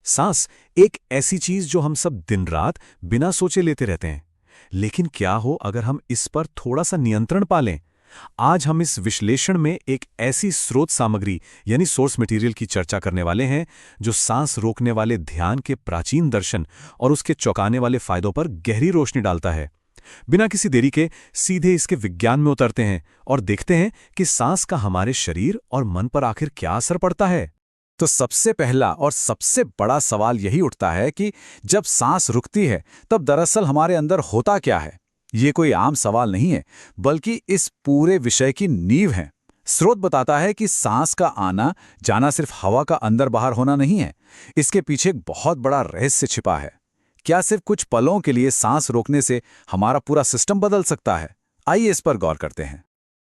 सांस एक ऐसी चीज जो हम सब दिन रात बिना सोचे लेते रहते हैं। लेकिन क्या हो अगर हम इस पर थोड़ा सा नियंत्रण पा लें? आज हम इस विश्लेषण में एक ऐसी स्रोत सामग्री यानी सोर्स मटेरियल की चर्चा करने वाले हैं जो सांस रोकने वाले ध्यान के प्राचीन दर्शन और उसके चौंकाने वाले फायदों पर गहरी रोशनी डालता है। बिना किसी देरी के सीधे इसके विज्ञान में उतरते हैं और देखते हैं कि सांस का हमारे शरीर और मन पर आखिर क्या असर पड़ता है। तो सबसे पहला और सबसे बड़ा सवाल यही उठता है कि जब सांस रुकती है तब दरअसल हमारे अंदर होता क्या है। ये कोई आम सवाल नहीं है, बल्कि इस पूरे विषय की नींव है। स्रोत बताता है कि सांस का आना जाना सिर्फ हवा का अंदर बाहर होना नहीं है, इसके पीछे एक बहुत बड़ा रहस्य छिपा है। क्या सिर्फ कुछ पलों के लिए सांस रोकने से हमारा पूरा सिस्टम बदल सकता है? आइए इस पर गौर करते हैं।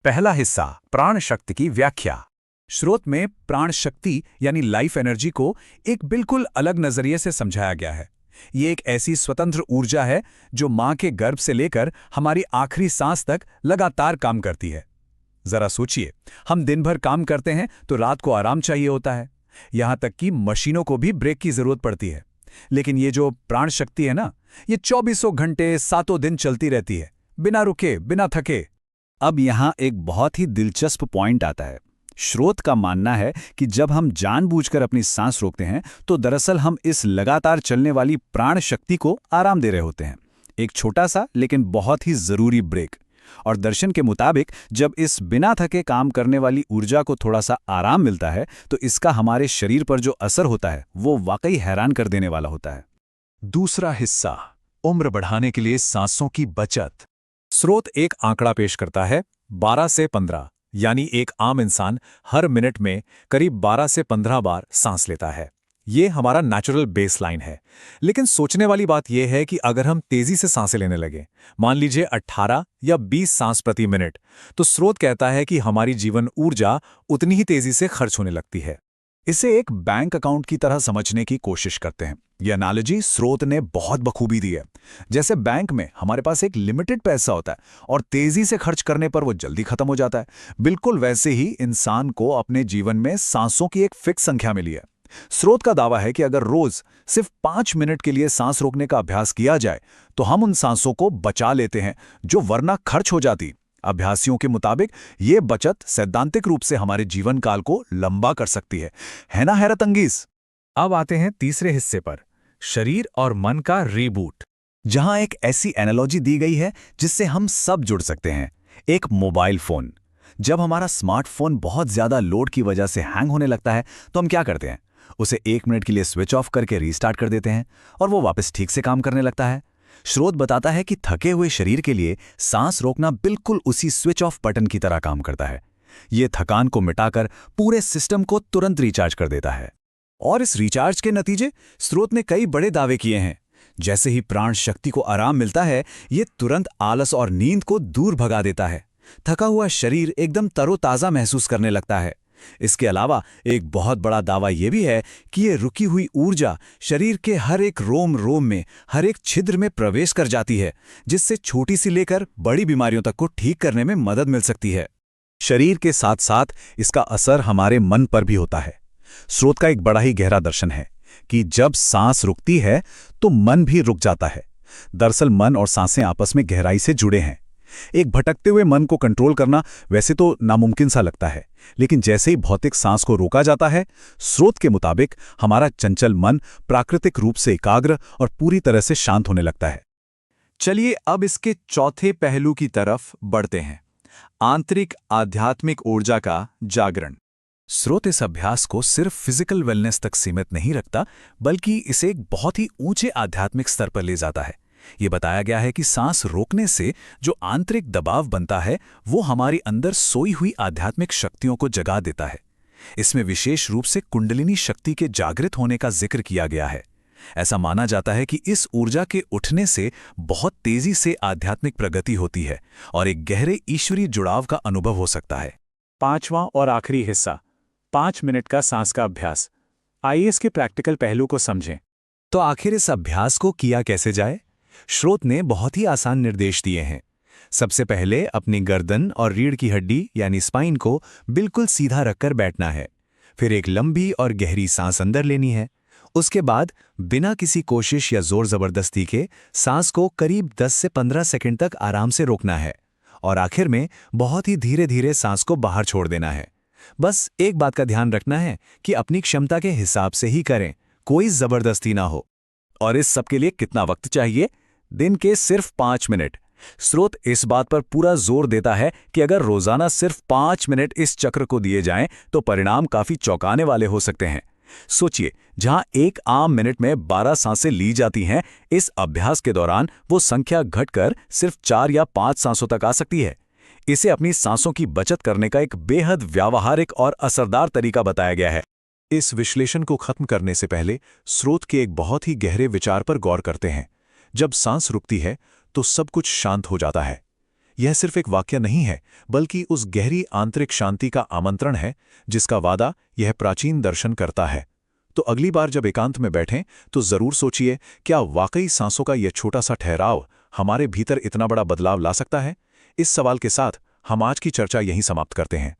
पहला हिस्सा, प्राण शक्ति की व्याख्या। स्रोत में प्राण शक्ति यानी लाइफ एनर्जी को एक बिल्कुल अलग नजरिए से समझाया गया है। ये एक ऐसी स्वतंत्र ऊर्जा है जो मां के गर्भ से लेकर हमारी आखिरी सांस तक लगातार काम करती है। जरा सोचिए, हम दिन भर काम करते हैं तो रात को आराम चाहिए होता है। यहां तक कि मशीनों को भी ब्रेक की जरूरत पड़ती है। लेकिन ये जो प्राण शक्ति है ना, ये 24 घंटे 7 दिन चलती रहती है, बिना रुके बिना थके। अब यहां एक बहुत ही दिलचस्प पॉइंट आता है। स्रोत का मानना है कि जब हम जानबूझकर अपनी सांस रोकते हैं तो दरअसल हम इस लगातार चलने वाली प्राण शक्ति को आराम दे रहे होते हैं। एक छोटा सा लेकिन बहुत ही जरूरी ब्रेक। और दर्शन के मुताबिक जब इस बिना थके काम करने वाली ऊर्जा को थोड़ा सा आराम मिलता है तो इसका हमारे शरीर पर जो असर होता है वो वाकई हैरान कर देने वाला होता है। दूसरा हिस्सा, उम्र बढ़ाने के लिए सांसों की बचत। स्रोत एक आंकड़ा पेश करता है, 12 से 15, यानी एक आम इंसान हर मिनट में करीब 12 से 15 बार सांस लेता है। ये हमारा नेचुरल बेसलाइन है। लेकिन सोचने वाली बात यह है कि अगर हम तेजी से सांसें लेने लगे, मान लीजिए 18 या 20 सांस प्रति मिनट, तो स्रोत कहता है कि हमारी जीवन ऊर्जा उतनी ही तेजी से खर्च होने लगती है। इसे एक बैंक अकाउंट की तरह समझने की कोशिश करते हैं। यह एनालॉजी स्रोत ने बहुत बखूबी दी है। जैसे बैंक में हमारे पास एक लिमिटेड पैसा होता है और तेजी से खर्च करने पर वो जल्दी खत्म हो जाता है, बिल्कुल वैसे ही इंसान को अपने जीवन में सांसों की एक फिक्स संख्या मिली है। स्रोत का दावा है कि अगर रोज सिर्फ 5 मिनट के लिए सांस रोकने का अभ्यास किया जाए तो हम उन सांसों को बचा लेते हैं जो वरना खर्च हो जाती। अभ्यासियों के मुताबिक ये बचत सैद्धांतिक रूप से हमारे जीवन काल को लंबा कर सकती है ना हैरत अंगेज। अब आते हैं तीसरे हिस्से पर, शरीर और मन का रीबूट, जहां एक ऐसी एनालॉजी दी गई है जिससे हम सब जुड़ सकते हैं। एक मोबाइल फोन। जब हमारा स्मार्टफोन बहुत ज्यादा लोड की वजह से हैंग होने लगता है तो हम क्या करते हैं? उसे 1 मिनट के लिए स्विच ऑफ करके रीस्टार्ट कर देते हैं और वो वापस ठीक से काम करने लगता है। स्रोत बताता है कि थके हुए शरीर के लिए सांस रोकना बिल्कुल उसी स्विच ऑफ बटन की तरह काम करता है। ये थकान को मिटाकर पूरे सिस्टम को तुरंत रिचार्ज कर देता है। और इस रिचार्ज के नतीजे स्रोत ने कई बड़े दावे किए हैं। जैसे ही प्राण शक्ति को आराम मिलता है, ये तुरंत आलस और नींद को दूर भगा देता है। थका हुआ शरीर एकदम तरोताजा महसूस करने लगता है। इसके अलावा एक बहुत बड़ा दावा यह भी है कि ये रुकी हुई ऊर्जा शरीर के हर एक रोम रोम में, हर एक छिद्र में प्रवेश कर जाती है, जिससे छोटी सी लेकर बड़ी बीमारियों तक को ठीक करने में मदद मिल सकती है। शरीर के साथ साथ इसका असर हमारे मन पर भी होता है। स्रोत का एक बड़ा ही गहरा दर्शन है कि जब सांस रुकती है तो मन भी रुक जाता है। दरअसल मन और सांसें आपस में गहराई से जुड़े हैं। एक भटकते हुए मन को कंट्रोल करना वैसे तो नामुमकिन सा लगता है, लेकिन जैसे ही भौतिक सांस को रोका जाता है, स्रोत के मुताबिक हमारा चंचल मन प्राकृतिक रूप से एकाग्र और पूरी तरह से शांत होने लगता है। चलिए अब इसके चौथे पहलू की तरफ बढ़ते हैं, आंतरिक आध्यात्मिक ऊर्जा का जागरण। स्रोत इस अभ्यास को सिर्फ फिजिकल वेलनेस तक सीमित नहीं रखता, बल्कि इसे एक बहुत ही ऊंचे आध्यात्मिक स्तर पर ले जाता है। ये बताया गया है कि सांस रोकने से जो आंतरिक दबाव बनता है वो हमारी अंदर सोई हुई आध्यात्मिक शक्तियों को जगा देता है। इसमें विशेष रूप से कुंडलिनी शक्ति के जागृत होने का जिक्र किया गया है। ऐसा माना जाता है कि इस ऊर्जा के उठने से बहुत तेजी से आध्यात्मिक प्रगति होती है और एक गहरे ईश्वरीय जुड़ाव का अनुभव हो सकता है। पांचवां और आखिरी हिस्सा, 5 मिनट का सांस का अभ्यास। आइए इसके प्रैक्टिकल पहलू को समझें। तो आखिर इस अभ्यास को किया कैसे जाए? स्रोत ने बहुत ही आसान निर्देश दिए हैं। सबसे पहले अपनी गर्दन और रीढ़ की हड्डी यानी स्पाइन को बिल्कुल सीधा रखकर बैठना है। फिर एक लंबी और गहरी सांस अंदर लेनी है। उसके बाद बिना किसी कोशिश या जोर जबरदस्ती के सांस को करीब 10 से 15 सेकंड तक आराम से रोकना है और आखिर में बहुत ही धीरे धीरे सांस को बाहर छोड़ देना है। बस एक बात का ध्यान रखना है कि अपनी क्षमता के हिसाब से ही करें, कोई जबरदस्ती ना हो। और इस सब के लिए कितना वक्त चाहिए? दिन के सिर्फ 5 मिनट। स्रोत इस बात पर पूरा जोर देता है कि अगर रोजाना सिर्फ 5 मिनट इस चक्र को दिए जाएं तो परिणाम काफी चौंकाने वाले हो सकते हैं। सोचिए, जहां एक आम मिनट में 12 सांसें ली जाती हैं, इस अभ्यास के दौरान वो संख्या घटकर सिर्फ 4 या 5 सांसों तक आ सकती है। इसे अपनी सांसों की बचत करने का एक बेहद व्यावहारिक और असरदार तरीका बताया गया है। इस विश्लेषण को खत्म करने से पहले स्रोत के एक बहुत ही गहरे विचार पर गौर करते हैं। जब सांस रुकती है तो सब कुछ शांत हो जाता है। यह सिर्फ एक वाक्य नहीं है, बल्कि उस गहरी आंतरिक शांति का आमंत्रण है जिसका वादा यह प्राचीन दर्शन करता है। तो अगली बार जब एकांत में बैठें तो जरूर सोचिए, क्या वाकई सांसों का यह छोटा सा ठहराव हमारे भीतर इतना बड़ा बदलाव ला सकता है? इस सवाल के साथ हम आज की चर्चा यहीं समाप्त करते हैं।